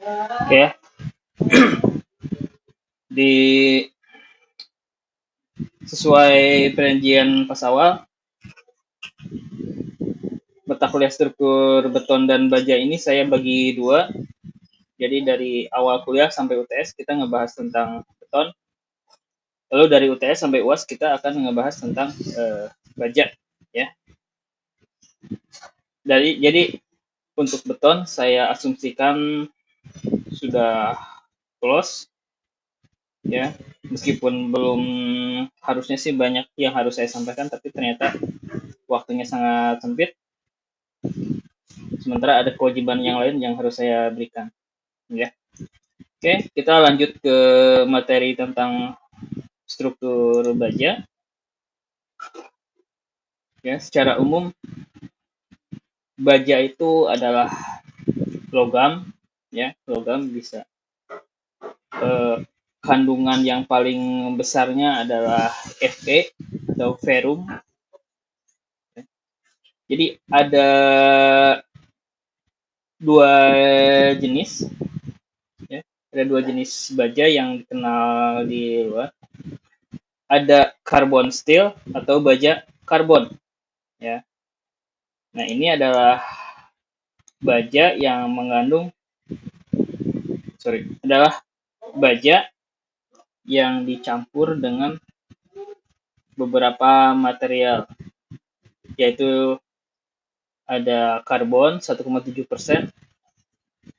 Oke ya, di sesuai perjanjian pas awal, mata kuliah struktur beton dan baja ini saya bagi dua. Jadi dari awal kuliah sampai UTS kita ngebahas tentang beton. Lalu dari UTS sampai UAS kita akan ngebahas tentang baja, ya. Jadi untuk beton saya asumsikan sudah close, ya. Meskipun belum, harusnya sih banyak yang harus saya sampaikan, tapi ternyata waktunya sangat sempit. Sementara ada kewajiban yang lain yang harus saya berikan, ya. Oke, kita lanjut ke materi tentang struktur baja. Ya, secara umum baja itu adalah logam, ya. Logam bisa kandungan yang paling besarnya adalah Fe atau ferrum. Jadi ada dua jenis, ya. Ada dua jenis baja yang dikenal di luar. Ada carbon steel atau baja karbon, ya. Nah, ini adalah baja yang mengandung adalah baja yang dicampur dengan beberapa material, yaitu ada karbon 1,7%,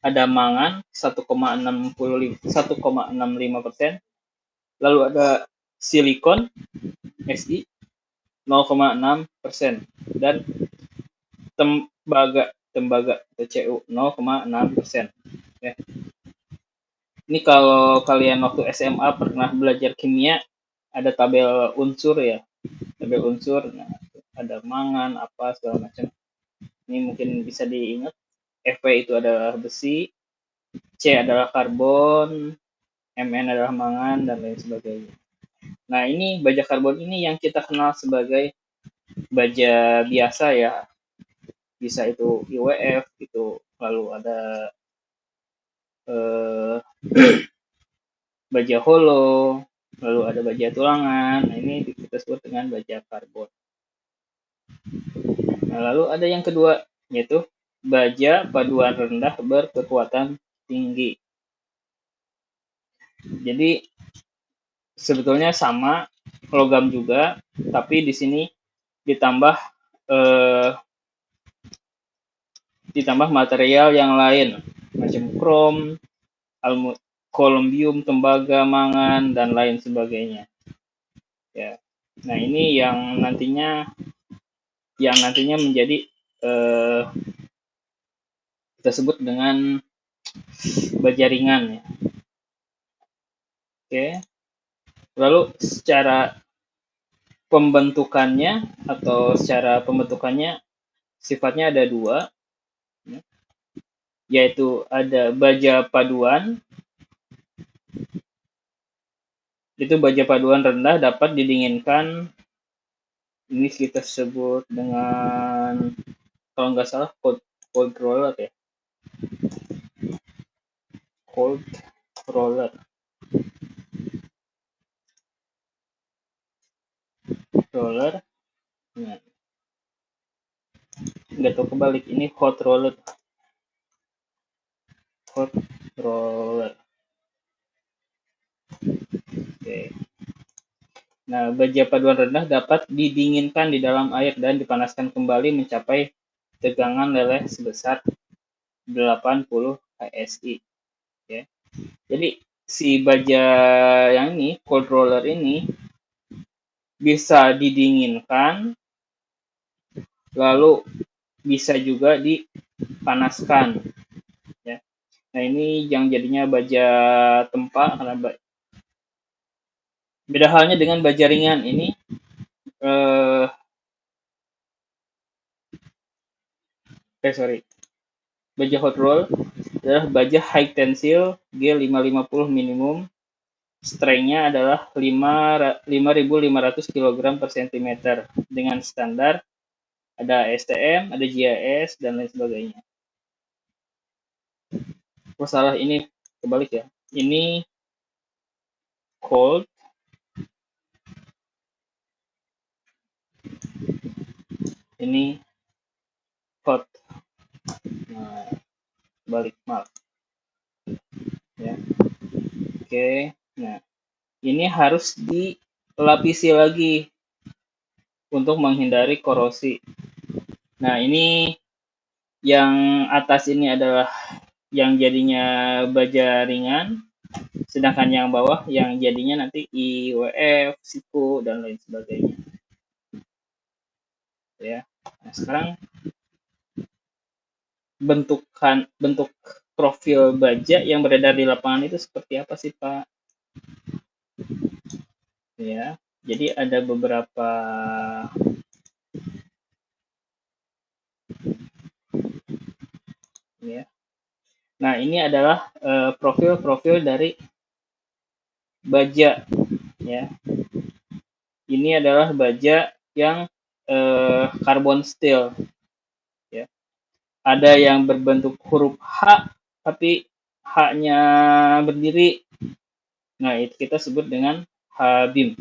ada mangan 1,65%, lalu ada silikon Si 0,6%, dan tembaga atau Cu 0,6%. Ya. Ini kalau kalian waktu SMA pernah belajar kimia, ada tabel unsur, ya. Tabel unsur, nah, ada mangan, apa segala macam. Ini mungkin bisa diingat. Fe itu adalah besi, C adalah karbon, Mn adalah mangan, dan lain sebagainya. Nah, ini baja karbon ini yang kita kenal sebagai baja biasa, ya. Bisa itu IWF gitu, lalu ada baja holo, lalu ada baja tulangan. Nah, ini kita sebut dengan baja karbon. Nah, lalu ada yang kedua, yaitu baja paduan rendah berkekuatan tinggi. Jadi sebetulnya sama, logam juga, tapi di sini ditambah material yang lain, macam krom, kolombium, tembaga, mangan, dan lain sebagainya. Ya. Nah, ini yang nantinya menjadi kita sebut dengan baja ringan, ya. Oke. Lalu secara pembentukannya sifatnya ada dua, yaitu ada baja paduan. Itu baja paduan rendah dapat didinginkan, ini kita sebut dengan, kalau nggak salah, cold roller, ya. Cold roller. Nah, nggak tahu kebalik, ini hot roller. Oke. Nah, baja paduan rendah dapat didinginkan di dalam air dan dipanaskan kembali mencapai tegangan leleh sebesar 80 PSI, ya. Jadi si baja yang ini, cold roller ini, bisa didinginkan, lalu bisa juga dipanaskan, ya. Nah, ini yang jadinya baja tempa, karena beda halnya dengan baja ringan. Ini baja hot roll adalah baja high tensile G550 minimum. Strength-nya adalah 5.500 kg per cm dengan standar ada STM, ada GIS, dan lain sebagainya. Oh salah, ini kebalik ya. Ini cold, ini hot. Nah, balik maaf ya. Oke. Nah, ini harus dilapisi lagi untuk menghindari korosi. Nah, ini yang atas ini adalah yang jadinya baja ringan, sedangkan yang bawah yang jadinya nanti IWF, SIKU, dan lain sebagainya. Ya. Nah, sekarang bentuk profil baja yang beredar di lapangan itu seperti apa sih, Pak? Ya. Jadi ada beberapa ya. Nah, ini adalah profil-profil dari baja ya. Ini adalah baja yang carbon steel ya. Ada yang berbentuk huruf H tapi H-nya berdiri. Nah, itu kita sebut dengan H-beam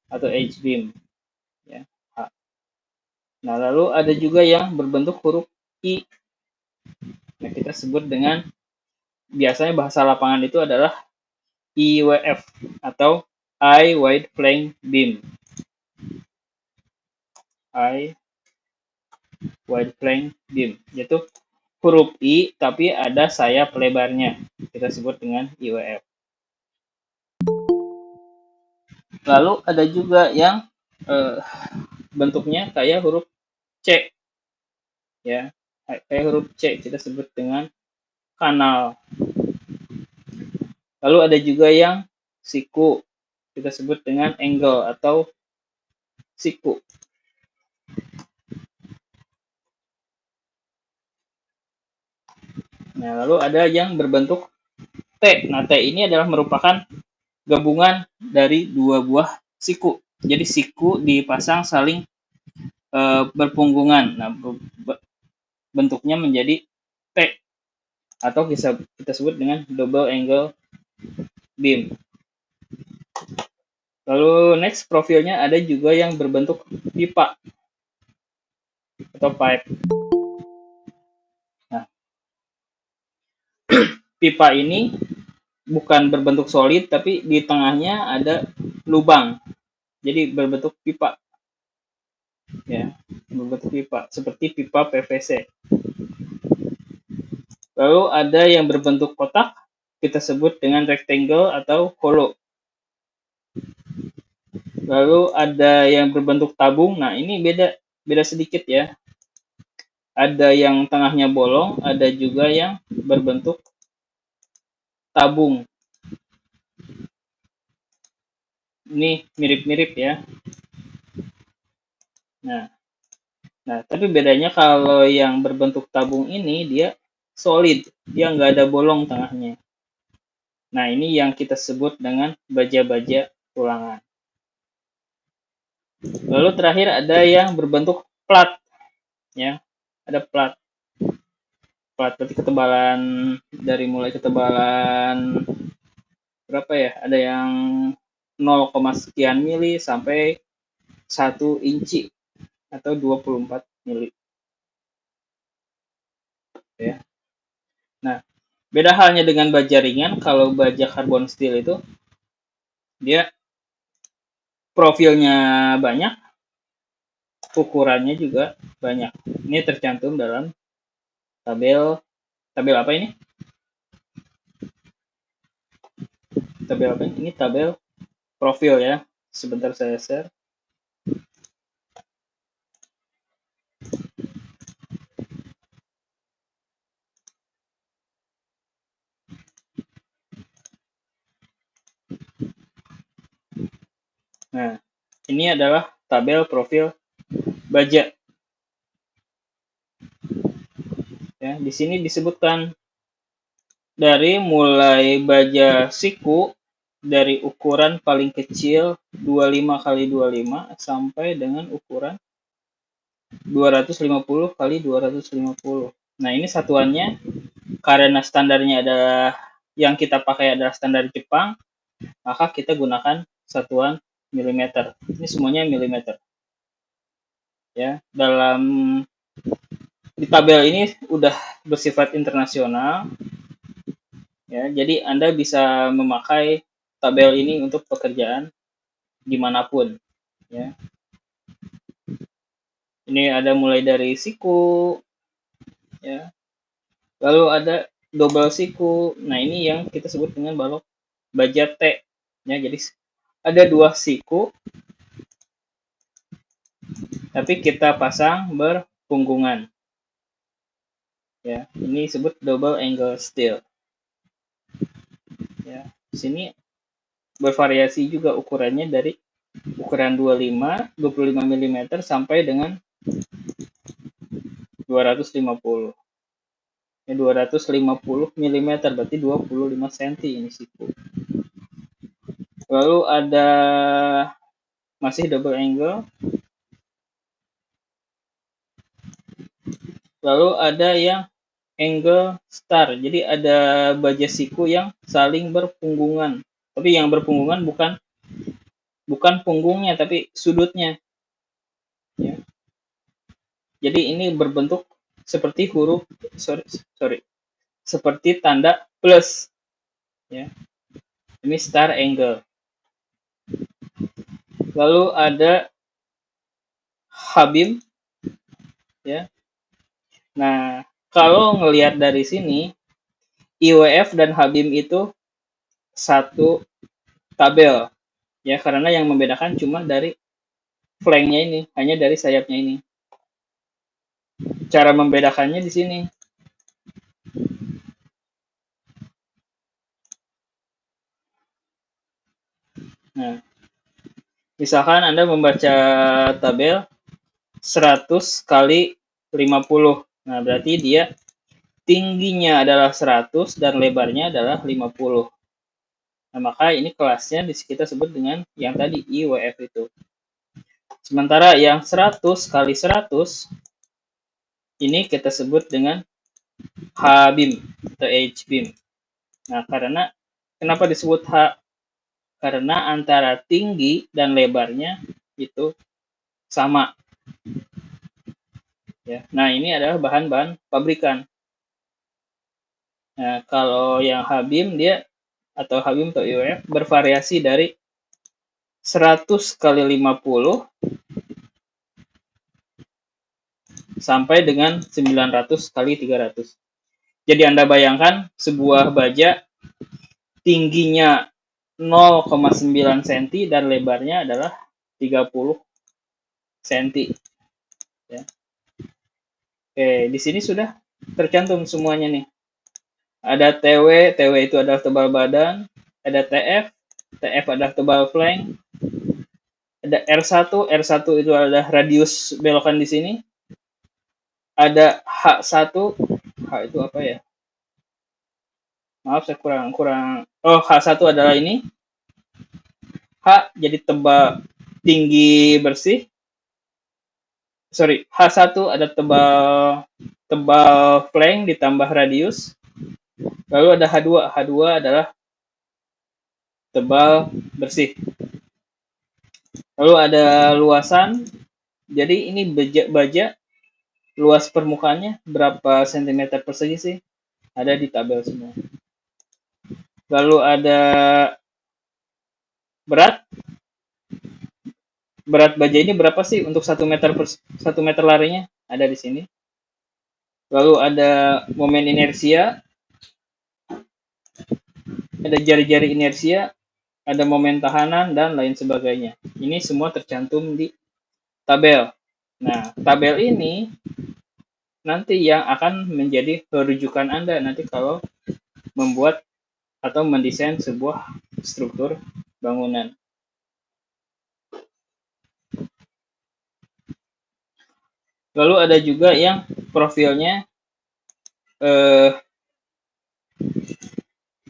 atau H-beam ya. H. Nah, lalu ada juga yang berbentuk huruf I. Nah, kita sebut dengan, biasanya bahasa lapangan itu adalah IWF atau Eye Wide Flank Beam. Eye Wide Flank Beam, yaitu huruf I tapi ada sayap lebarnya. Kita sebut dengan IWF. Lalu ada juga yang bentuknya kayak huruf C. Ya, kayak huruf C kita sebut dengan kanal. Lalu ada juga yang siku, kita sebut dengan angle atau siku. Nah, lalu ada yang berbentuk T. Nah, T ini adalah merupakan gabungan dari dua buah siku. Jadi siku dipasang saling berpunggungan. Nah, bentuknya menjadi T atau kita sebut dengan double angle beam. Lalu next profilnya ada juga yang berbentuk pipa atau pipe. Nah, pipa ini bukan berbentuk solid tapi di tengahnya ada lubang. Jadi berbentuk pipa. Ya, berbentuk pipa seperti pipa PVC. Lalu ada yang berbentuk kotak, kita sebut dengan rectangle atau hollow. Lalu ada yang berbentuk tabung. Nah, ini beda sedikit ya. Ada yang tengahnya bolong, ada juga yang berbentuk tabung. Ini mirip-mirip ya. Nah, tapi bedanya kalau yang berbentuk tabung ini dia solid, dia nggak ada bolong tengahnya. Nah, ini yang kita sebut dengan baja-baja tulangan. Lalu terakhir ada yang berbentuk plat, ya, ada plat. Plat berarti ketebalan dari mulai ketebalan berapa ya? Ada yang 0, sekian mili sampai 1 inci atau 24 mili. Ya. Nah, beda halnya dengan baja ringan. Kalau baja karbon steel itu dia profilnya banyak, ukurannya juga banyak. Ini tercantum dalam tabel apa ini? Tabel apa ini? Ini tabel profil ya. Sebentar saya share. Nah, ini adalah tabel profil baja. Ya, di sini disebutkan dari mulai baja siku dari ukuran paling kecil 25 kali 25 sampai dengan ukuran 250 kali 250. Nah, ini satuannya karena standarnya adalah yang kita pakai adalah standar Jepang, maka kita gunakan satuan milimeter. Ini semuanya milimeter. Ya, di tabel ini udah bersifat internasional. Ya, jadi Anda bisa memakai tabel ini untuk pekerjaan dimanapun. Ya. Ini ada mulai dari siku, ya. Lalu ada double siku. Nah, ini yang kita sebut dengan balok baja T. Ya, jadi ada dua siku, tapi kita pasang berpunggungan. Ya, ini disebut double angle steel. Ya, di sini bervariasi juga ukurannya dari ukuran 25 mm sampai dengan 250. Ya, 250 mm berarti 25 cm ini siku. Lalu ada masih double angle. Lalu ada yang angle star. Jadi ada baja siku yang saling berpunggungan. Tapi yang berpunggungan bukan punggungnya tapi sudutnya. Ya. Jadi ini berbentuk seperti huruf seperti tanda plus. Ya. Ini star angle. Lalu ada Habim. Ya. Nah, kalau ngelihat dari sini, IWF dan Habim itu satu tabel. Ya, karena yang membedakan cuma dari flanknya ini, hanya dari sayapnya ini. Cara membedakannya di sini. Nah, misalkan Anda membaca tabel 100 kali 50. Nah, berarti dia tingginya adalah 100 dan lebarnya adalah 50. Nah, maka ini kelasnya kita sebut dengan yang tadi IWF itu. Sementara yang 100 kali 100 ini kita sebut dengan H-beam atau H-beam. Nah, karena kenapa disebut H? Karena antara tinggi dan lebarnya itu sama. Ya. Nah, ini adalah bahan-bahan pabrikan. Nah, kalau yang H-beam dia atau H-beam atau IWF bervariasi dari 100 kali 50 sampai dengan 900 kali 300. Jadi Anda bayangkan sebuah baja tingginya 0,9 cm dan lebarnya adalah 30 cm. Ya. Oke, di sini sudah tercantum semuanya nih. Ada TW, TW itu adalah tebal badan. Ada TF, TF adalah tebal flank. Ada R1, R1 itu adalah radius belokan di sini. Ada H1, H itu apa ya? Maaf saya kurang. Oh, H1 adalah ini. H jadi tebal tinggi bersih. Sorry, H1 ada tebal flank ditambah radius. Lalu ada H2. H2 adalah tebal bersih. Lalu ada luasan. Jadi ini baja luas permukaannya berapa sentimeter persegi sih? Ada di tabel semua. Lalu ada berat. Berat baja ini berapa sih untuk 1 meter larinya? Ada di sini. Lalu ada momen inersia. Ada jari-jari inersia, ada momen tahanan, dan lain sebagainya. Ini semua tercantum di tabel. Nah, tabel ini nanti yang akan menjadi rujukan Anda nanti kalau membuat atau mendesain sebuah struktur bangunan. Lalu ada juga yang profilnya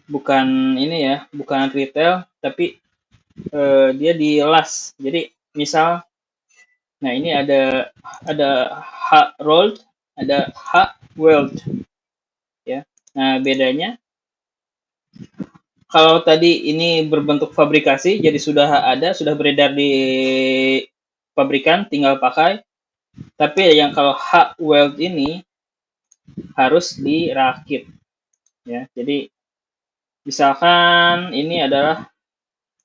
bukan ini ya, bukan retail, tapi dia di las. Jadi misal, nah ini ada H rolled, ada H weld, ya. Nah, bedanya kalau tadi ini berbentuk fabrikasi, jadi sudah beredar di pabrikan, tinggal pakai. Tapi yang kalau hot weld ini harus dirakit, ya. Jadi misalkan ini adalah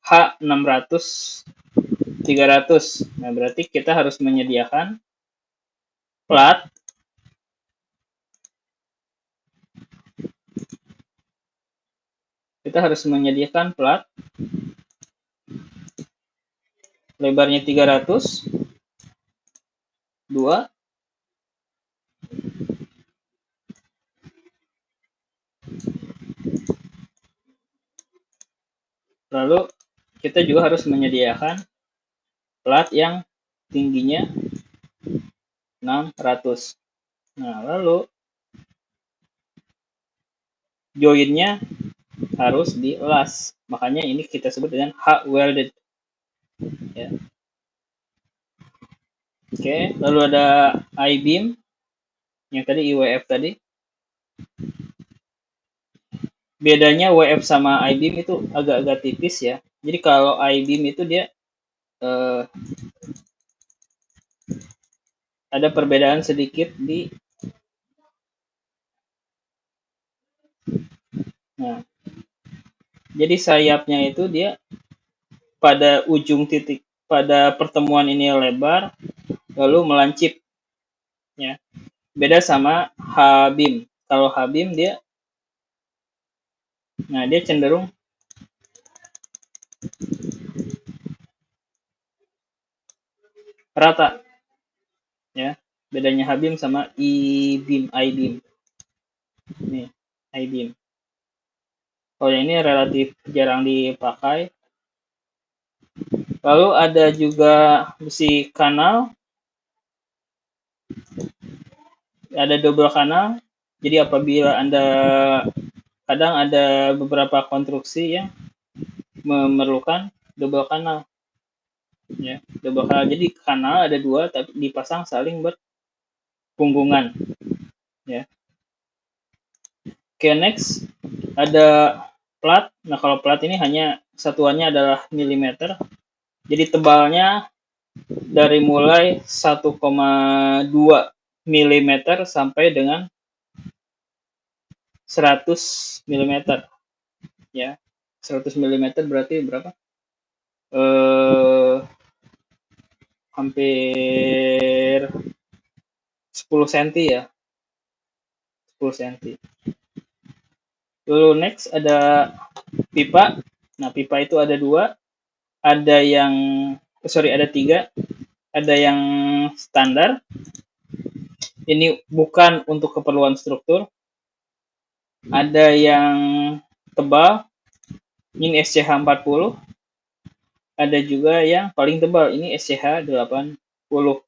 H600 300. Nah, berarti kita harus menyediakan plat lebarnya 300, 2, lalu kita juga harus menyediakan plat yang tingginya 600. Nah, lalu joinnya harus dielas. Makanya ini kita sebut dengan hot welded. Ya. Oke, lalu ada I-beam yang tadi IWF tadi. Bedanya WF sama I-beam itu agak-agak tipis ya. Jadi kalau I-beam itu dia ada perbedaan sedikit di nah. Jadi sayapnya itu dia pada ujung titik pada pertemuan ini lebar lalu melancip ya. Beda sama H-beam. Kalau H-beam dia cenderung rata ya. Bedanya H-beam sama I-beam. Nih, I-beam. Oh, yang ini relatif jarang dipakai. Lalu ada juga besi kanal. Ada double kanal. Jadi apabila Anda kadang ada beberapa konstruksi yang memerlukan double kanal. Ya, double kanal. Jadi kanal ada dua tapi dipasang saling berpunggungan. Ya. Oke, next ada plat. Nah, kalau plat ini hanya satuannya adalah milimeter. Jadi tebalnya dari mulai 1,2 mm sampai dengan 100 mm. Ya. 100 mm berarti berapa? Hampir 10 cm ya. 10 cm. Lalu next ada pipa. Nah, pipa itu ada dua. Ada tiga. Ada yang standar. Ini bukan untuk keperluan struktur. Ada yang tebal. Ini SCH 40. Ada juga yang paling tebal. Ini SCH 80.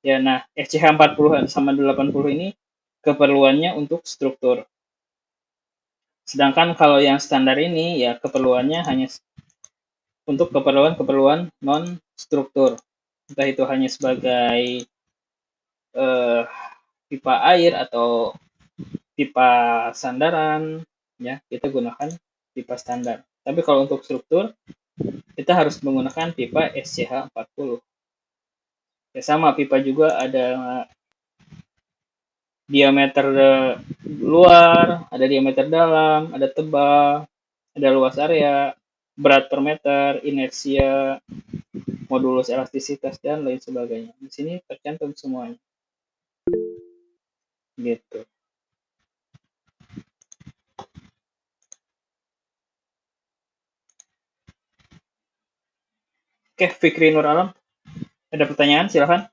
Ya, nah SCH 40 sama 80 ini keperluannya untuk struktur. Sedangkan kalau yang standar ini ya keperluannya hanya untuk keperluan non struktur. Entah itu hanya sebagai pipa air atau pipa sandaran, ya kita gunakan pipa standar. Tapi kalau untuk struktur kita harus menggunakan pipa SCH 40. Ya sama, pipa juga ada diameter luar, ada diameter dalam, ada tebal, ada luas area, berat per meter, inersia, modulus elastisitas, dan lain sebagainya. Di sini tercantum semuanya. Gitu. Oke, Fikri Nur Alam. Ada pertanyaan? Silahkan.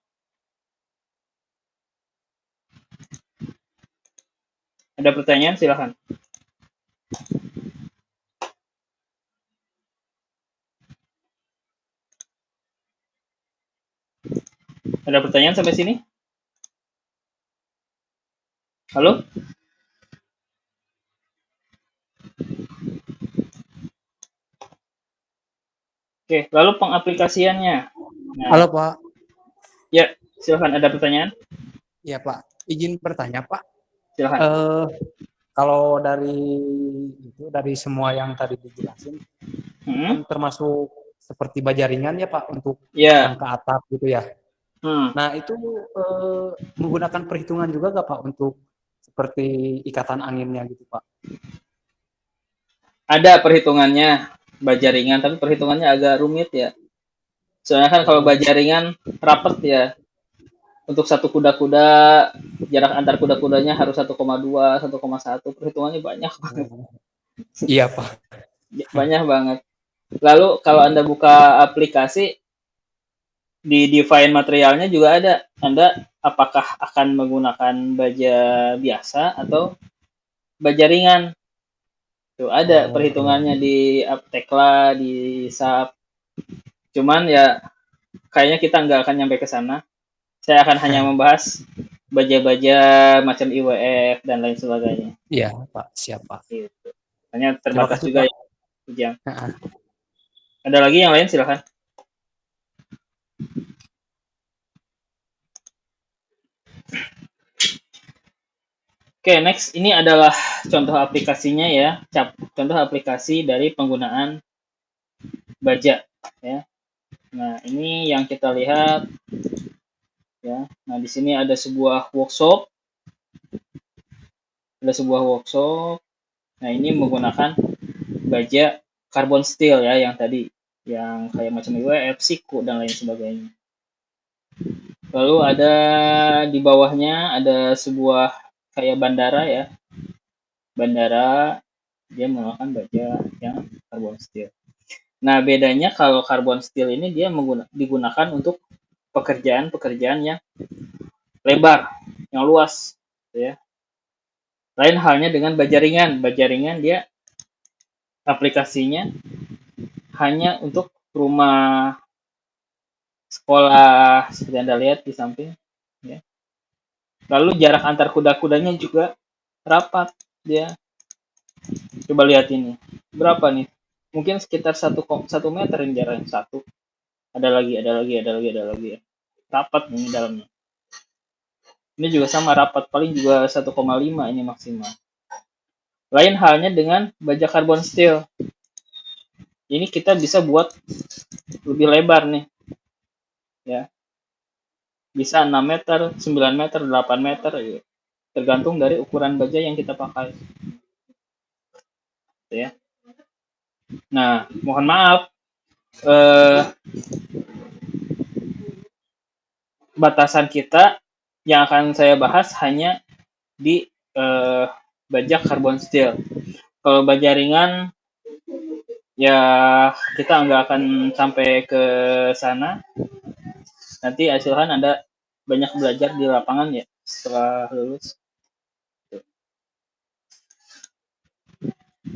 Ada pertanyaan? Silahkan. Ada pertanyaan sampai sini? Halo? Oke, lalu pengaplikasiannya. Nah, halo Pak. Ya, silahkan. Ada pertanyaan? Ya Pak, izin bertanya Pak. Silahkan. Kalau dari semua yang tadi dijelasin, itu Hmm? kan termasuk seperti baja ringan ya Pak untuk yang Ya. ke atap gitu ya. Hmm. Nah itu menggunakan perhitungan juga nggak Pak untuk seperti ikatan anginnya gitu Pak? Ada perhitungannya baja ringan, tapi perhitungannya agak rumit ya. Soalnya kan kalau Oh, baja ringan rapet ya. Untuk satu kuda-kuda, jarak antar kuda-kudanya harus 1,2, 1,1. Perhitungannya banyak banget. oh. Iya Pak. Banyak banget. Lalu kalau Anda buka aplikasi, di define materialnya juga ada. Anda apakah akan menggunakan baja biasa atau baja ringan? Tuh ada Oh iya. perhitungannya di Aptekla, di SAP. Cuman ya kayaknya kita nggak akan nyampe ke sana. Saya akan hanya membahas baja-baja macam IWF dan lain sebagainya. Iya Pak, siap Pak. Gitu. Hanya Terima terbatas kasih juga Pak. ya, Ujang. Nah, Ada lagi yang lain silahkan. Oke, next. Ini adalah contoh aplikasinya ya. Contoh aplikasi dari penggunaan baja. Ya. Nah, ini yang kita lihat. Ya. Nah, di sini ada sebuah workshop. Ada sebuah workshop. Nah, ini menggunakan baja carbon steel ya, yang tadi. Yang kayak macam IWF, siku, dan lain sebagainya. Lalu ada di bawahnya ada sebuah kayak bandara ya. Bandara dia menggunakan baja yang carbon steel. Nah, bedanya kalau carbon steel ini dia digunakan untuk pekerjaan-pekerjaan yang lebar, yang luas, gitu ya. Lain halnya dengan baja ringan. Baja ringan dia aplikasinya hanya untuk rumah, sekolah, seperti Anda lihat di samping. Ya. Lalu jarak antar kuda-kudanya juga rapat dia. Coba lihat ini. Berapa nih? Mungkin sekitar 1 meter ini jaraknya. Satu. Ada lagi, ada lagi, ada lagi, ada lagi. Rapat ini dalamnya. Ini juga sama rapat, paling juga 1,5 ini maksimal. Lain halnya dengan baja carbon steel. Ini kita bisa buat lebih lebar nih. Ya. Bisa 6 meter, 9 meter, 8 meter ya. Tergantung dari ukuran baja yang kita pakai. Ya. Nah, mohon maaf batasan kita yang akan saya bahas hanya di baja carbon steel. Kalau baja ringan ya kita nggak akan sampai ke sana. Nanti asilkan Anda banyak belajar di lapangan ya setelah lulus.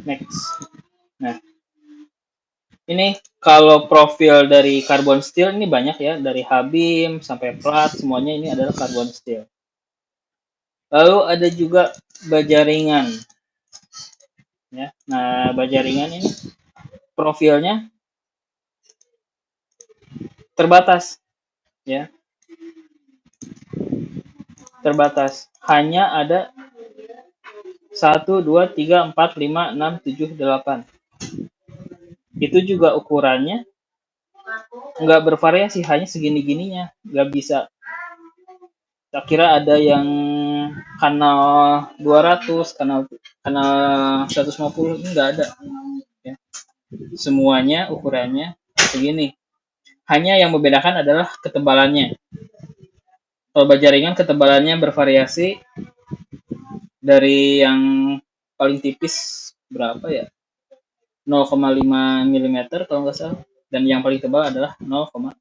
Next. Nah, ini kalau profil dari carbon steel ini banyak ya, dari Habim sampai plat semuanya ini adalah carbon steel. Lalu ada juga baja ringan. Ya. Nah, baja ringan ini profilnya terbatas ya. Terbatas. Hanya ada 1, 2, 3, 4, 5, 6, 7, 8. Itu juga ukurannya nggak bervariasi, hanya segini-gininya. Nggak bisa. Tak kira ada yang kanal 200, kanal 150, ini nggak ada. Ya. Semuanya ukurannya segini. Hanya yang membedakan adalah ketebalannya. Kalau baja ringan ketebalannya bervariasi dari yang paling tipis berapa ya? 0,5 mm kalau nggak salah. Dan yang paling tebal adalah 0,9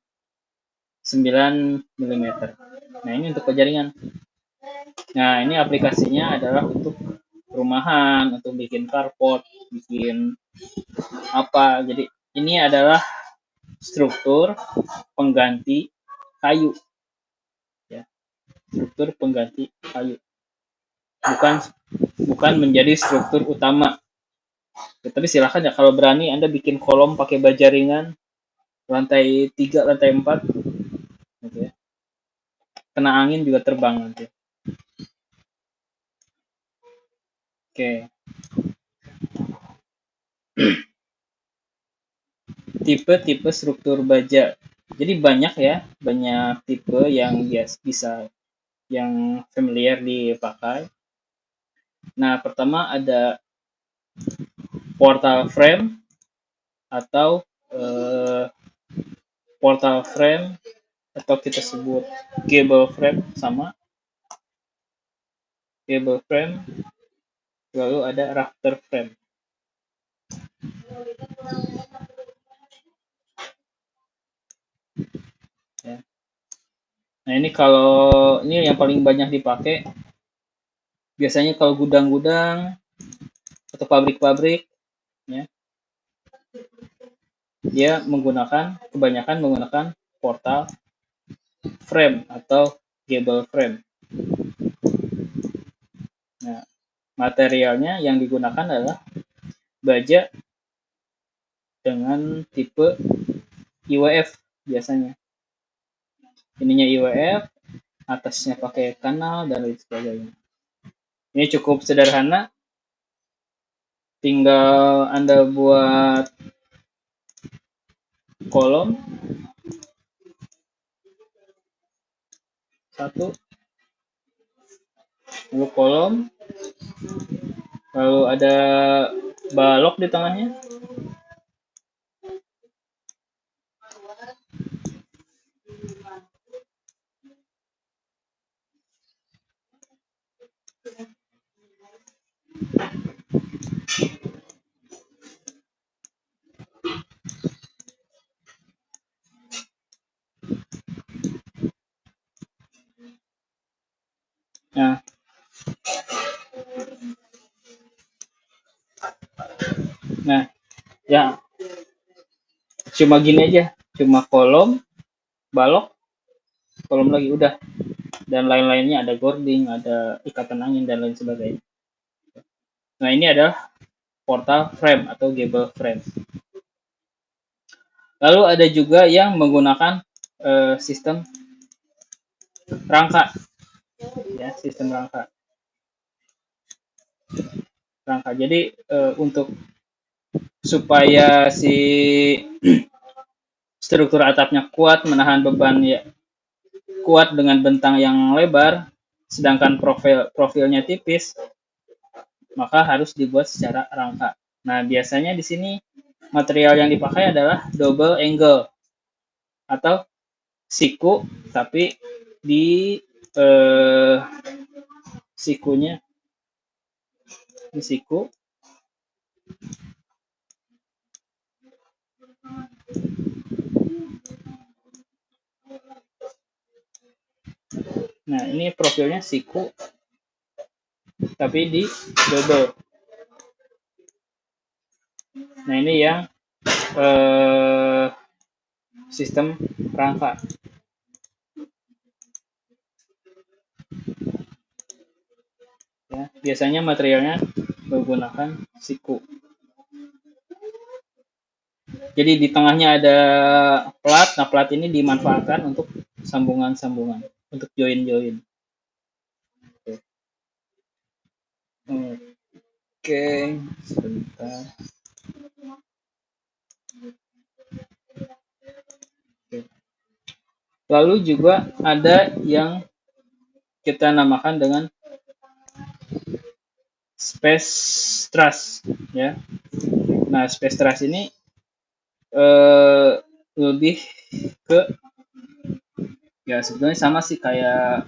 mm. Nah, ini untuk baja ringan. Nah, ini aplikasinya adalah untuk perumahan, untuk bikin carport, bikin apa. Jadi, ini adalah struktur pengganti kayu. Ya, struktur pengganti kayu. Bukan menjadi struktur utama. Ya, tapi silakan ya kalau berani Anda bikin kolom pakai baja ringan, lantai 3, lantai 4, gitu ya. Kena angin juga terbang nanti. Oke. Tipe-tipe struktur baja. Jadi banyak ya, banyak tipe yang bisa yang familiar dipakai. Nah, pertama ada portal frame atau portal frame atau kita sebut gable frame, sama gable frame, lalu ada rafter frame. Ya. Nah, ini kalau ini yang paling banyak dipakai biasanya kalau gudang-gudang atau pabrik-pabrik, ya, dia kebanyakan menggunakan portal frame atau gable frame. Nah, materialnya yang digunakan adalah baja dengan tipe IWF biasanya. Ininya IWF, atasnya pakai kanal dan lain sebagainya. Ini cukup sederhana, tinggal Anda buat kolom satu, lalu kolom, lalu ada balok di tengahnya. Nah, ya cuma gini aja, cuma kolom, balok, kolom lagi, udah. Dan lain-lainnya ada gording, ada ikatan angin dan lain sebagainya. Nah, ini adalah portal frame atau gable frame. Lalu ada juga yang menggunakan sistem rangka, ya, sistem rangka. Jadi untuk supaya si struktur atapnya kuat, menahan beban, ya, kuat dengan bentang yang lebar, sedangkan profilnya tipis, maka harus dibuat secara rangka. Nah, biasanya di sini material yang dipakai adalah double angle atau siku, tapi di sikunya di siku nah, ini profilnya siku tapi di double. Nah, ini yang sistem rangka. Ya, biasanya materialnya menggunakan siku. Jadi di tengahnya ada plat. Nah, plat ini dimanfaatkan untuk sambungan-sambungan, untuk join-join. Oke, sebentar. Lalu juga ada yang kita namakan dengan space truss, ya. Nah, space truss ini lebih ke, ya sebenarnya sama sih kayak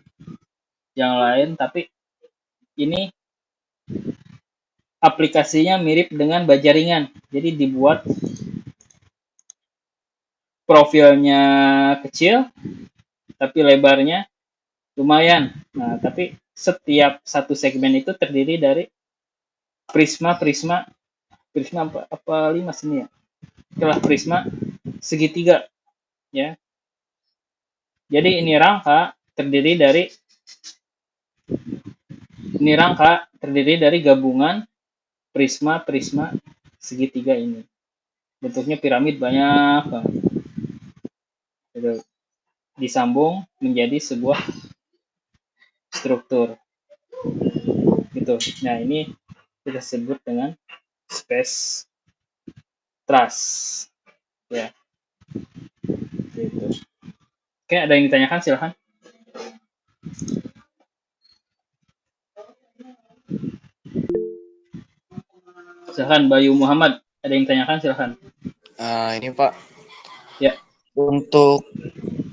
yang lain, tapi ini aplikasinya mirip dengan baja ringan. Jadi dibuat profilnya kecil, tapi lebarnya lumayan. Nah, tapi setiap satu segmen itu terdiri dari prisma apa 5 sini ya? Itulah prisma segitiga, ya. Jadi ini rangka terdiri dari gabungan prisma segitiga ini. Bentuknya piramid banyak banget. Disambung menjadi sebuah struktur. Gitu. Nah, ini kita sebut dengan space truss ya gitu. Oke, ada yang ditanyakan, silahkan. Silahkan Bayu Muhammad, ada yang ditanyakan, silahkan. Ini Pak, Ya. untuk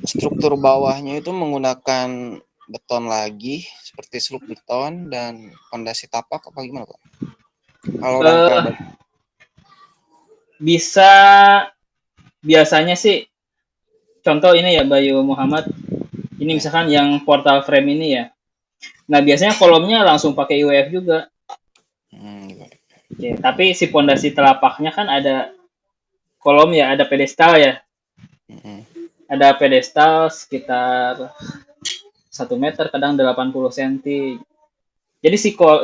struktur bawahnya itu menggunakan beton lagi seperti sluk beton dan fondasi tapak apa gimana Pak? Kalau rangka bisa, biasanya sih contoh ini ya Bayu Muhammad, ini misalkan yang portal frame ini ya. Nah, biasanya kolomnya langsung pakai UF juga. Oke, tapi si pondasi telapaknya kan ada kolom ya, ada pedestal ya. Ada pedestal sekitar 1 meter, kadang 80 cm. Jadi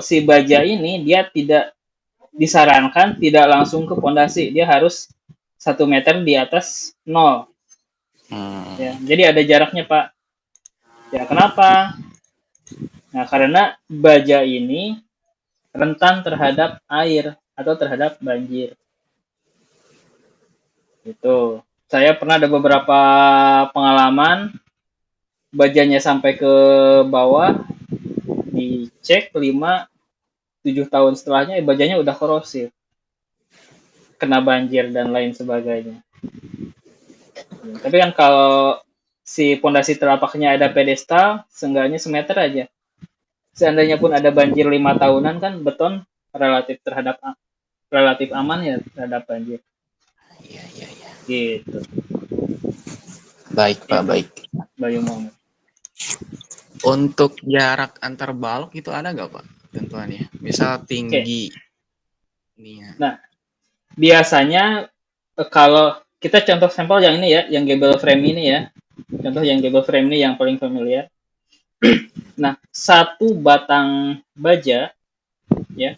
si baja ini dia tidak disarankan tidak langsung ke pondasi, dia harus 1 meter di atas 0. Ya, jadi ada jaraknya Pak. Ya, kenapa? Nah, karena baja ini rentan terhadap air atau terhadap banjir. Itu. Saya pernah ada beberapa pengalaman bajanya sampai ke bawah, dicek 5-7 tahun setelahnya bajanya udah korosif. Kena banjir dan lain sebagainya. Tapi kan kalau si pondasi telapaknya ada pedestal, seenggaknya semeter aja. Seandainya pun ada banjir 5 tahunan kan beton relatif aman ya terhadap banjir. Iya. Gitu. Baik Pak, baik. Bayu Muhammad. Untuk jarak antar balok itu ada nggak Pak tentuannya? Misal tinggi. Nah, biasanya kalau kita contoh sampel yang ini ya, yang gable frame ini ya. Contoh yang gable frame ini yang paling familiar. Nah, satu batang baja ya,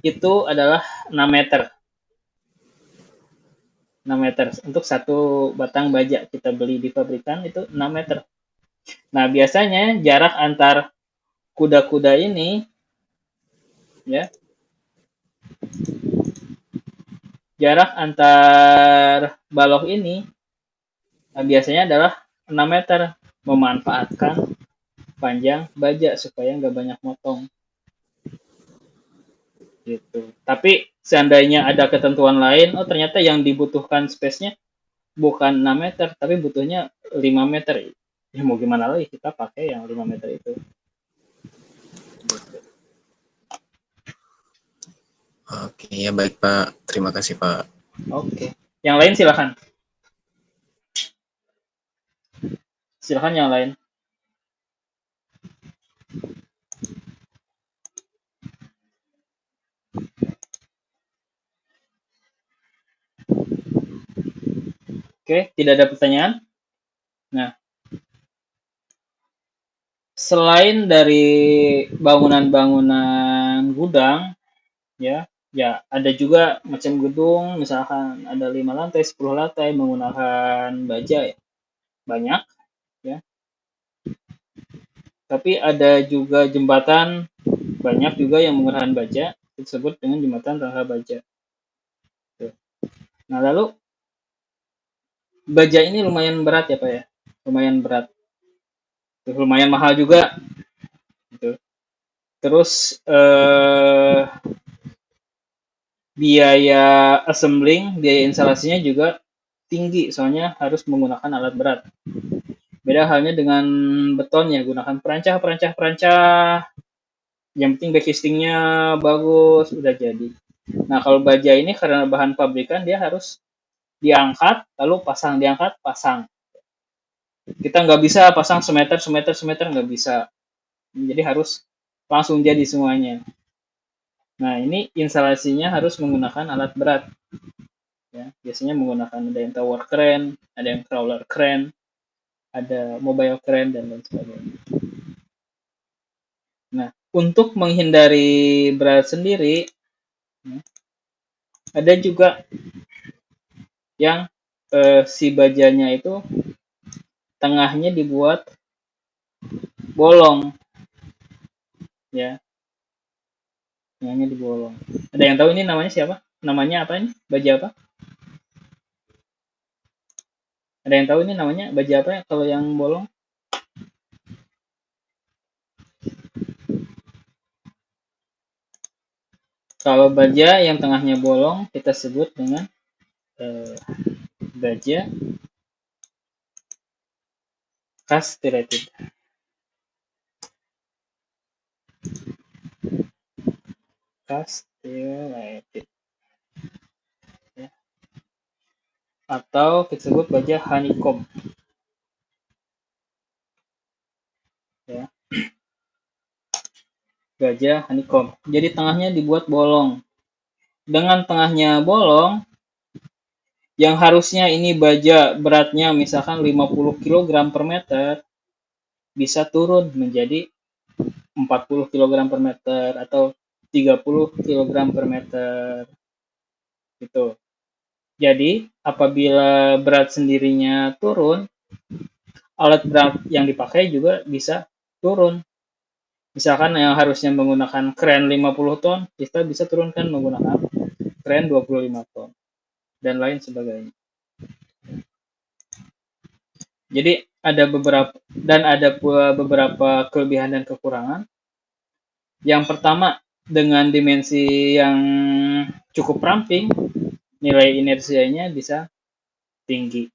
itu adalah 6 meter. 6 meter untuk satu batang baja kita beli di pabrikan itu 6 meter. Nah, biasanya jarak antar kuda-kuda ini ya, jarak antar balok ini biasanya adalah 6 meter, memanfaatkan panjang baja supaya nggak banyak motong. Gitu. Tapi seandainya ada ketentuan lain, oh ternyata yang dibutuhkan space-nya bukan 6 meter, tapi butuhnya 5 meter. Ya mau gimana lagi, kita pakai yang 5 meter itu. Gitu. Oke, ya baik Pak. Terima kasih Pak. Oke. Yang lain silakan. Silakan yang lain. Oke, tidak ada pertanyaan. Nah, selain dari bangunan-bangunan gudang, ya ada juga macam gedung, misalkan ada 5 lantai, 10 lantai menggunakan baja ya. Banyak, ya. Tapi ada juga jembatan, banyak juga yang menggunakan baja, disebut dengan jembatan rangka baja. Nah, lalu baja ini lumayan berat ya Pak ya, lumayan berat, lumayan mahal juga. Gitu. Terus biaya assembling, biaya instalasinya juga tinggi, soalnya harus menggunakan alat berat. Beda halnya dengan beton ya, gunakan perancah, yang penting backcastingnya bagus, udah jadi. Nah, kalau baja ini karena bahan pabrikan, dia harus diangkat, lalu pasang, diangkat, pasang. Kita nggak bisa pasang semeter, nggak bisa. Jadi harus langsung jadi semuanya. Nah, ini instalasinya harus menggunakan alat berat. Ya, biasanya menggunakan ada yang tower crane, ada yang crawler crane, ada mobile crane, dan lain sebagainya. Nah, untuk menghindari berat sendiri, ada juga yang si bajanya itu tengahnya dibuat bolong, ya. tengahnya dibolong. Ada yang tahu ini namanya siapa? Namanya apa ini? Baja apa? Ada yang tahu ini namanya baja apa ya kalau yang bolong? Kalau baja yang tengahnya bolong kita sebut dengan baja castellated. Castellated. Ya. Atau kita sebut baja honeycomb. Ya. Baja honeycomb. Jadi tengahnya dibuat bolong. Dengan tengahnya bolong, yang harusnya ini baja beratnya misalkan 50 kg per meter, bisa turun menjadi 40 kg per meter atau 30 kg per meter. Gitu. Jadi, apabila berat sendirinya turun, alat berat yang dipakai juga bisa turun. Misalkan yang harusnya menggunakan kren 50 ton, kita bisa turunkan menggunakan kren 25 ton. Dan lain sebagainya. Jadi ada beberapa kelebihan dan kekurangan. Yang pertama, dengan dimensi yang cukup ramping, nilai inersianya bisa tinggi.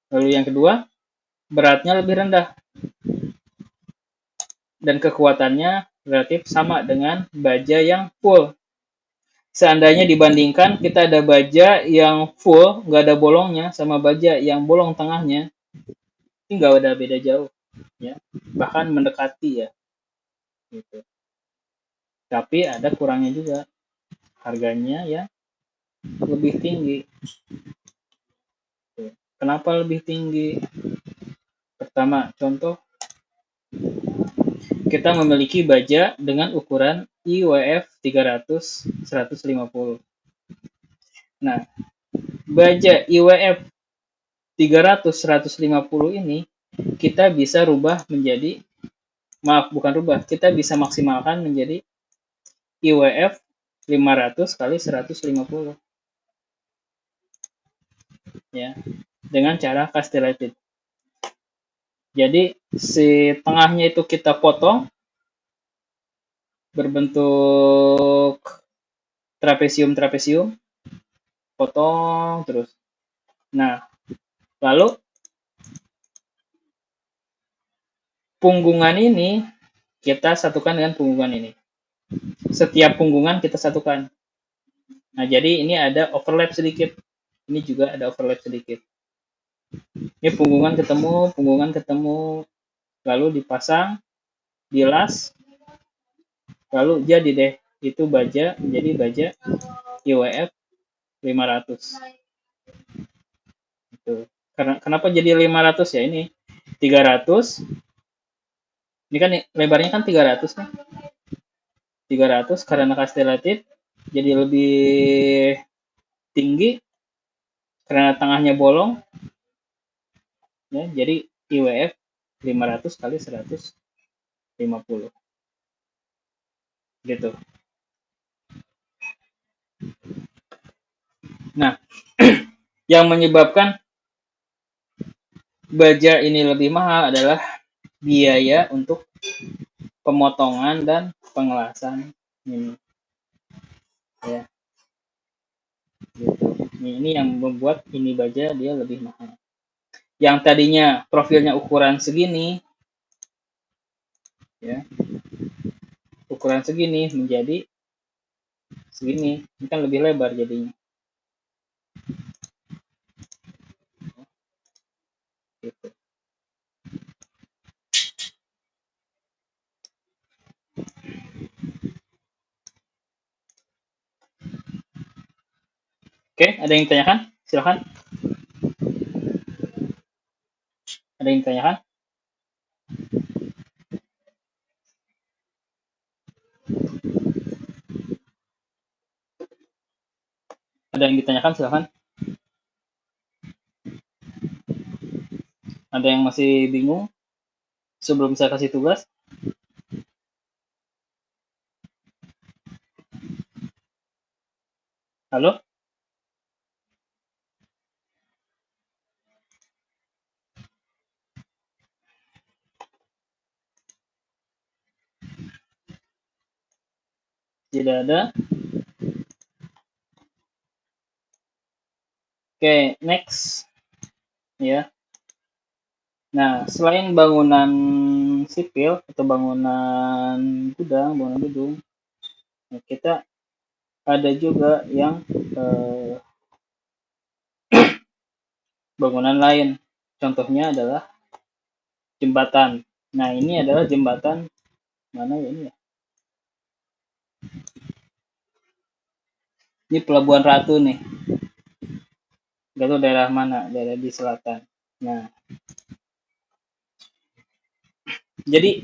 Lalu yang kedua, beratnya lebih rendah. Dan kekuatannya relatif sama dengan baja yang full. Seandainya dibandingkan kita ada baja yang full, nggak ada bolongnya, sama baja yang bolong tengahnya, ini nggak ada beda jauh, ya, bahkan mendekati ya, gitu. Tapi ada kurangnya juga, harganya ya lebih tinggi. Kenapa lebih tinggi? Pertama, contoh, kita memiliki baja dengan ukuran IWF 300-150. Nah, baja IWF 300-150 ini kita bisa rubah menjadi, kita bisa maksimalkan menjadi IWF 500 kali 150. Ya, dengan cara castellated. Jadi si tengahnya itu kita potong berbentuk trapesium, potong terus. Nah, lalu punggungan ini kita satukan dengan punggungan ini. Setiap punggungan kita satukan. Nah, jadi ini ada overlap sedikit. Ini juga ada overlap sedikit. Ini punggungan ketemu, lalu dipasang, dilas, lalu jadi deh itu baja menjadi baja IWF 500. Gitu. Kenapa jadi 500 ya? Ini 300. Ini kan lebarnya kan 300 nih. 300 karena castellated jadi lebih tinggi karena tengahnya bolong. Ya, jadi IWF 500 kali 150. Gitu. Nah, yang menyebabkan baja ini lebih mahal adalah biaya untuk pemotongan dan pengelasan ini. Ya. Gitu. Ini yang membuat ini baja dia lebih mahal. Yang tadinya profilnya ukuran segini, ya, ukuran segini menjadi segini, ini kan lebih lebar jadinya. Gitu. Oke, ada yang ditanyakan? Silakan. Ada yang ditanyakan? Ada yang ditanyakan? Silakan. Ada yang masih bingung sebelum saya kasih tugas? Halo? Tidak ada. Oke, next. Ya. Nah, selain bangunan sipil atau bangunan gudang, bangunan gedung, nah, kita ada juga yang bangunan lain. Contohnya adalah jembatan. Nah, ini adalah jembatan mana ya ini ya? Ini Pelabuhan Ratu nih. Gak tahu daerah mana, daerah di selatan. Nah, jadi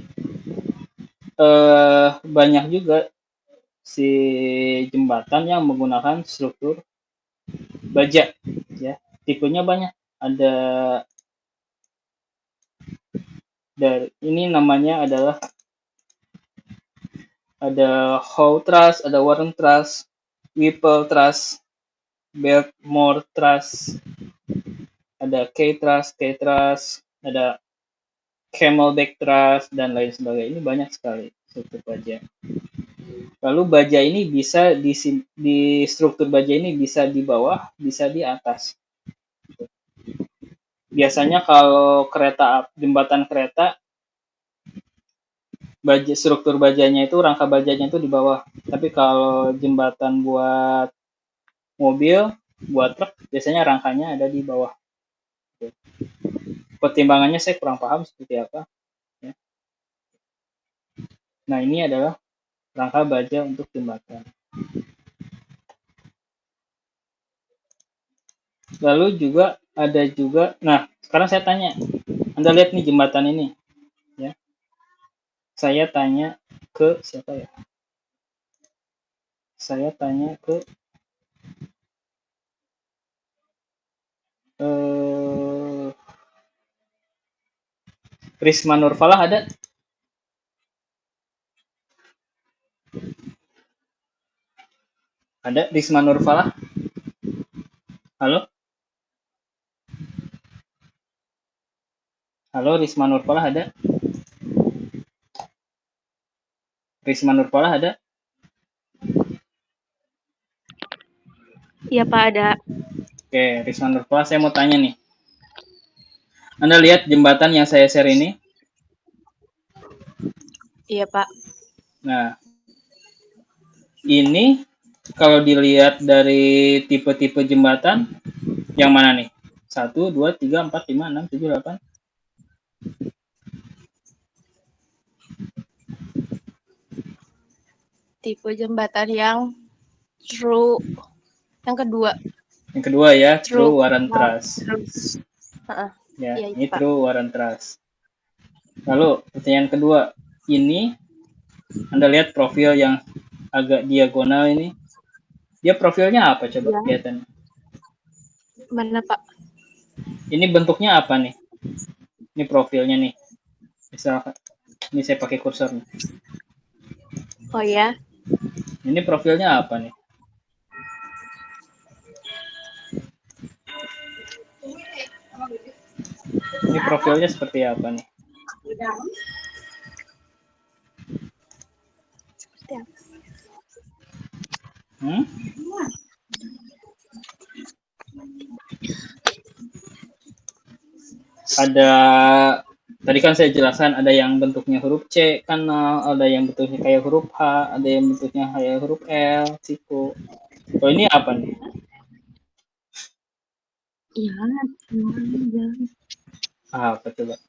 banyak juga si jembatan yang menggunakan struktur baja, ya. Tipenya banyak. Ada dari ini namanya adalah ada Howe Truss, ada Warren Truss, Whipple Truss, Biltmore Truss, ada K-Truss, ada Camelback Truss, dan lain sebagainya. Ini banyak sekali struktur baja. Lalu baja ini bisa di struktur baja ini bisa di bawah, bisa di atas. Biasanya kalau jembatan kereta, struktur bajanya itu, rangka bajanya itu di bawah. Tapi kalau jembatan buat mobil, buat truk, biasanya rangkanya ada di bawah. Pertimbangannya saya kurang paham seperti apa. Ya. Nah, ini adalah rangka baja untuk jembatan. Lalu juga ada juga, nah sekarang saya tanya, Anda lihat nih jembatan ini, ya. Saya tanya ke siapa ya? Saya tanya ke Risma Nurfalah ada? Ada Risma Nurfalah? Halo? Halo, Risma Nurfalah ada? Risma Nurfalah ada? Iya Pak, ada. Oke, Risma Nurfalah, saya mau tanya nih. Anda lihat jembatan yang saya share ini? Iya Pak. Nah, ini kalau dilihat dari tipe-tipe jembatan, yang mana nih? 1, 2, 3, 4, 5, 6, 7, 8. Tipe jembatan yang true. Yang kedua. Yang kedua ya, True Warren Truss. Ya, iya, ini Pak. True Warren Truss. Lalu pertanyaan kedua, ini Anda lihat profil yang agak diagonal ini, dia profilnya apa coba kelihatan? Mana Pak? Ini bentuknya apa nih? Ini profilnya nih. Misalkan, ini saya pakai kursor nih. Oh ya. Ini profilnya apa nih? Ini profilnya seperti apa nih? Ada, tadi kan saya jelaskan ada yang bentuknya huruf C, kanal, ada yang bentuknya kayak huruf H, ada yang bentuknya kayak huruf L, siku. Oh, ini apa nih? Iya, Apa coba?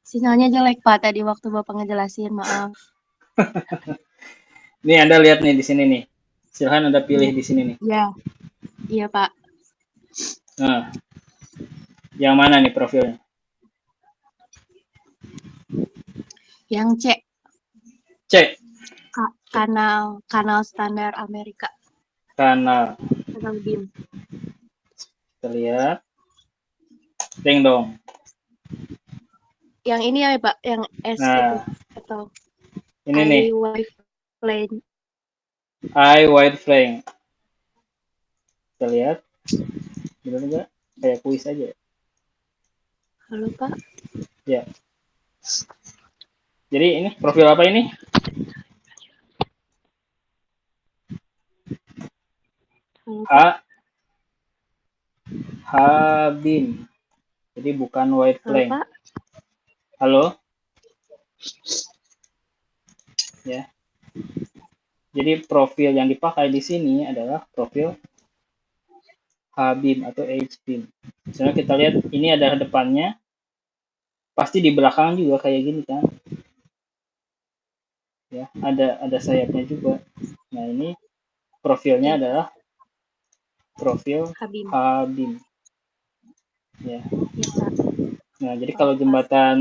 Sinyalnya jelek Pak tadi waktu Bapak ngejelasin, maaf. Nih Anda lihat nih di sini nih. Silahkan Anda pilih di sini nih. Iya. Iya, Pak. Nah, yang mana nih profilnya? Yang C. C. Kanal standar Amerika. Kanal BIM. Kita lihat. Ding dong. Yang ini ya Pak, yang S Nah, itu atau ini nih. Wave Plane. I white flank. Kita lihat, benar nggak? Kayak kuis aja. Halo Pak. Ya. Jadi ini profil apa ini? Halo Pak. Habim. Jadi bukan white Halo flank. Pak. Halo? Ya. Jadi profil yang dipakai di sini adalah profil H-beam atau H-beam. Misalnya kita lihat ini ada depannya, pasti di belakang juga kayak gini kan. Ya, ada sayapnya juga. Nah, ini profilnya Iya, adalah profil Habim. H-beam. Ya. Iya Pak. Nah, jadi Maaf, kalau Pak. jembatan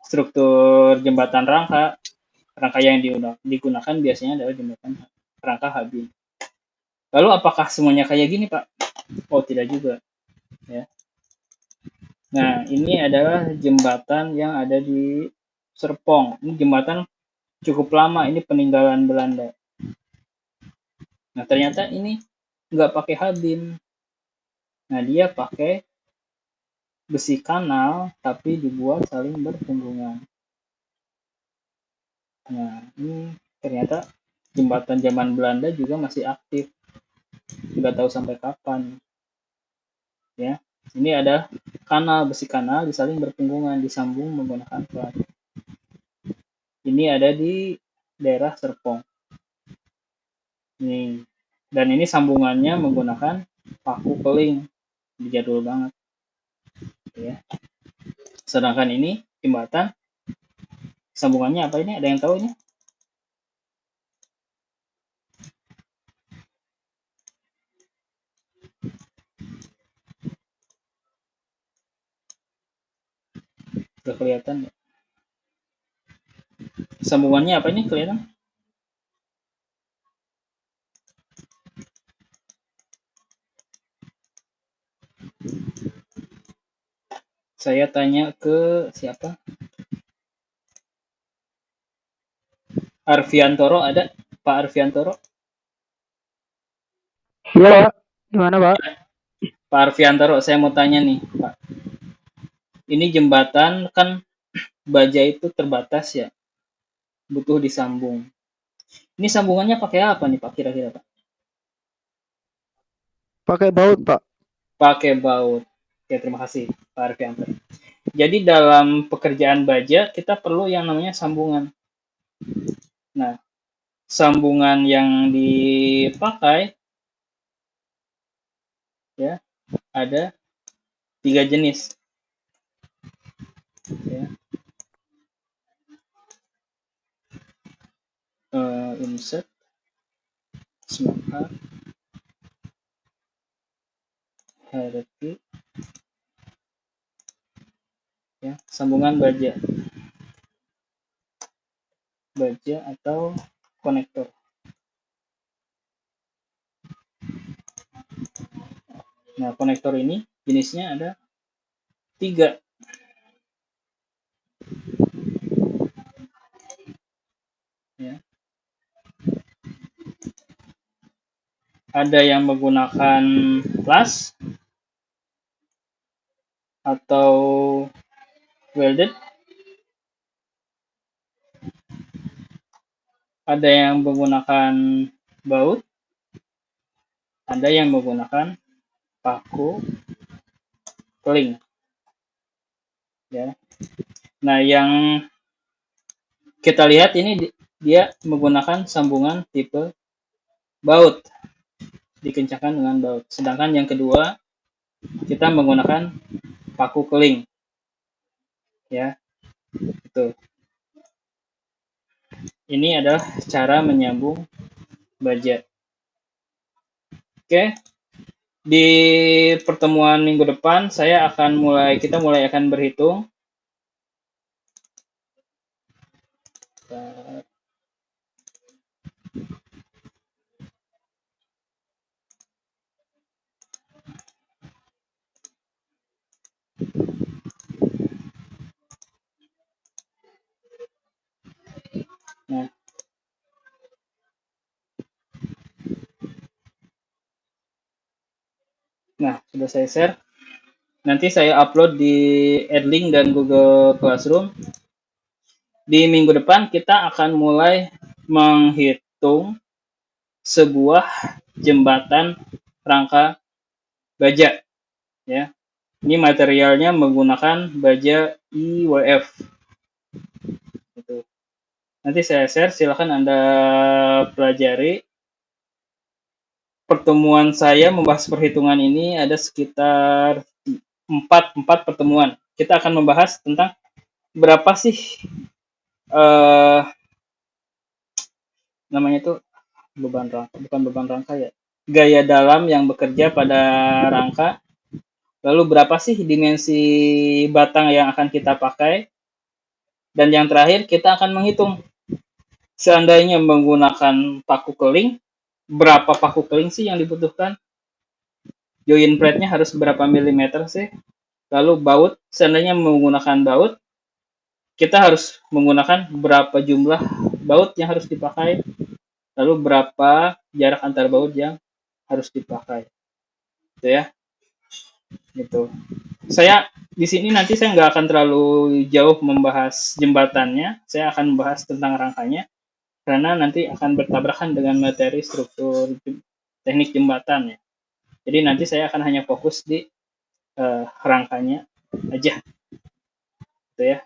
struktur jembatan rangka yang digunakan biasanya adalah jembatan rangka H-beam. Lalu apakah semuanya kayak gini, Pak? Oh, tidak juga. Ya. Nah, ini adalah jembatan yang ada di Serpong. Ini jembatan cukup lama, ini peninggalan Belanda. Nah, ternyata ini nggak pakai H-beam. Nah, dia pakai besi kanal, tapi dibuat saling berhubungan. Nah, ini ternyata jembatan zaman Belanda juga masih aktif. Nggak tahu sampai kapan. Ya, ini ada kanal, besi kanal disaling berpunggungan, disambung menggunakan plat. Ini ada di daerah Serpong. Nih, dan ini sambungannya menggunakan paku keling, jadul banget. Ya. Sedangkan ini jembatan sambungannya apa ini? Ada yang tahu ini? Udah kelihatan ya? Sambungannya apa ini kelihatan? Saya tanya ke siapa? Arfiantoro ada? Pak Arfiantoro? Iya Pak, gimana Pak? Pak Arfiantoro, saya mau tanya nih, Pak. Ini jembatan kan baja itu terbatas ya, butuh disambung. Ini sambungannya pakai apa nih Pak kira-kira Pak? Pakai baut Pak. Pakai baut. Oke, terima kasih Pak Arfiantoro. Jadi dalam pekerjaan baja kita perlu yang namanya sambungan. Nah, sambungan yang dipakai ya ada 3 jenis. Ya. Insert, smart hard, hierarchy, ya, sambungan baja atau konektor. Nah, konektor ini jenisnya ada 3. Ya. Ada yang menggunakan las atau welded. Ada yang menggunakan baut. Ada yang menggunakan paku keling. Ya. Nah, yang kita lihat ini dia menggunakan sambungan tipe baut, dikencangkan dengan baut. Sedangkan yang kedua kita menggunakan paku keling. Ya, itu. Ini adalah cara menyambung baja. Oke, di pertemuan minggu depan kita mulai akan berhitung. Nah, sudah saya share. Nanti saya upload di Edlink dan Google Classroom. Di minggu depan kita akan mulai menghitung sebuah jembatan rangka baja, ya. Ini materialnya menggunakan baja IWF. Gitu. Nanti saya share, silakan Anda pelajari. Pertemuan saya membahas perhitungan ini ada sekitar 4 pertemuan. Kita akan membahas tentang berapa sih namanya itu beban rangka, bukan beban rangka ya, gaya dalam yang bekerja pada rangka. Lalu berapa sih dimensi batang yang akan kita pakai? Dan yang terakhir kita akan menghitung seandainya menggunakan paku keling, berapa paku keling sih yang dibutuhkan? Join plate-nya harus berapa milimeter sih? Lalu baut, seandainya menggunakan baut, kita harus menggunakan berapa jumlah baut yang harus dipakai? Lalu berapa jarak antar baut yang harus dipakai? Gitu ya. Gitu. Saya di sini nanti saya nggak akan terlalu jauh membahas jembatannya, saya akan membahas tentang rangkanya, karena nanti akan bertabrakan dengan materi struktur teknik jembatan ya. Jadi nanti saya akan hanya fokus di rangkanya aja, gitu ya.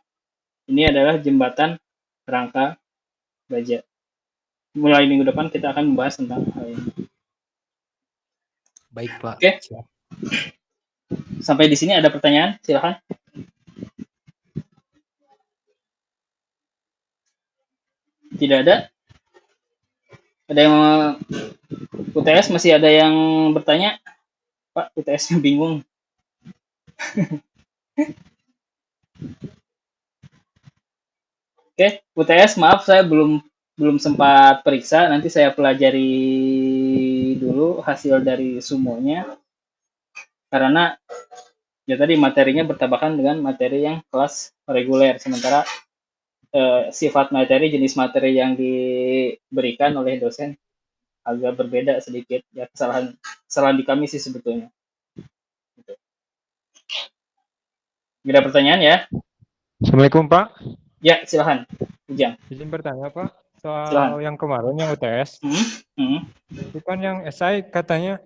Ini adalah jembatan rangka baja. Mulai minggu depan kita akan membahas tentang hal ini. Baik, Pak. Oke. Siap. Sampai di sini ada pertanyaan? Silakan. Tidak ada? Ada yang UTS masih ada yang bertanya? Pak, UTS-nya bingung. Oke, UTS maaf saya belum sempat periksa, nanti saya pelajari dulu hasil dari sumonya. Karena ya tadi materinya bertabrakan dengan materi yang kelas reguler, sementara sifat materi, jenis materi yang diberikan oleh dosen agak berbeda sedikit. Ya kesalahan di kami sih sebetulnya. Gitu. Tidak ada pertanyaan ya? Assalamualaikum Pak. Ya, silahkan. Ujang. Izin bertanya Pak, soal Silahkan. yang kemarin yang UTS. Itu kan yang esai katanya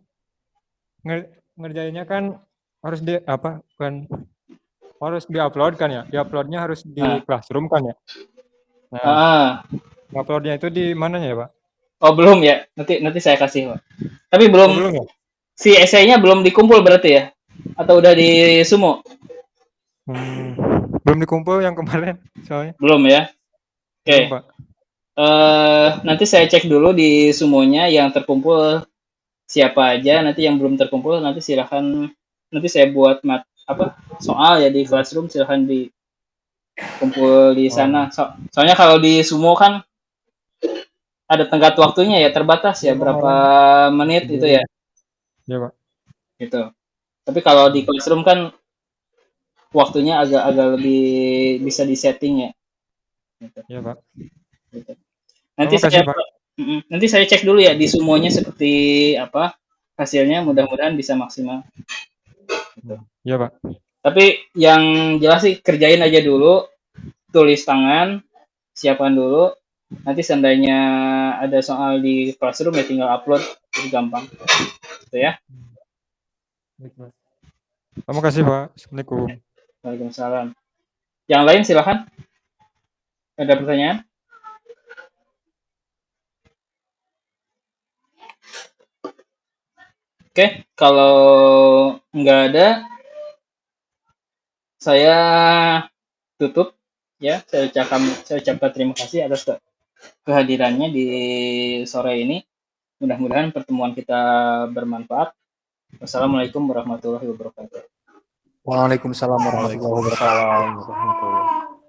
ngerjainnya kan harus harus diupload kan ya? Diuploadnya harus di Classroom kan ya? Nah, uploadnya itu di mananya ya Pak? Oh belum ya, nanti saya kasih Pak. Tapi belum ya? Si esainya belum dikumpul berarti ya? Atau udah di sumo? Belum dikumpul yang kemarin soalnya. Belum ya? Oke. Pak. Nanti saya cek dulu di sumonya yang terkumpul siapa aja. Nanti yang belum terkumpul nanti silahkan, nanti saya buat soal ya di Classroom, silahkan dikumpul di sana. Soalnya kalau di sumo kan ada tenggat waktunya ya, terbatas ya, berapa menit itu ya. Iya Pak. Gitu. Tapi kalau di Classroom kan waktunya agak lebih bisa disetting ya. Gitu. Iya Pak. Gitu. Nanti saya cek dulu ya di sumonya seperti apa hasilnya, mudah-mudahan bisa maksimal. Gitu. Iya Pak. Tapi yang jelas sih kerjain aja dulu, tulis tangan, siapkan dulu. Nanti seandainya ada soal di Classroom ya tinggal upload, itu gampang. Gitu ya. Terima kasih Pak. Assalamualaikum. Waalaikumsalam. Yang lain silahkan. Ada pertanyaan? Oke, kalau nggak ada, saya tutup ya. Saya ucapkan terima kasih atas kehadirannya di sore ini. Mudah-mudahan pertemuan kita bermanfaat. Wassalamualaikum warahmatullahi wabarakatuh. Waalaikumsalam warahmatullahi wabarakatuh.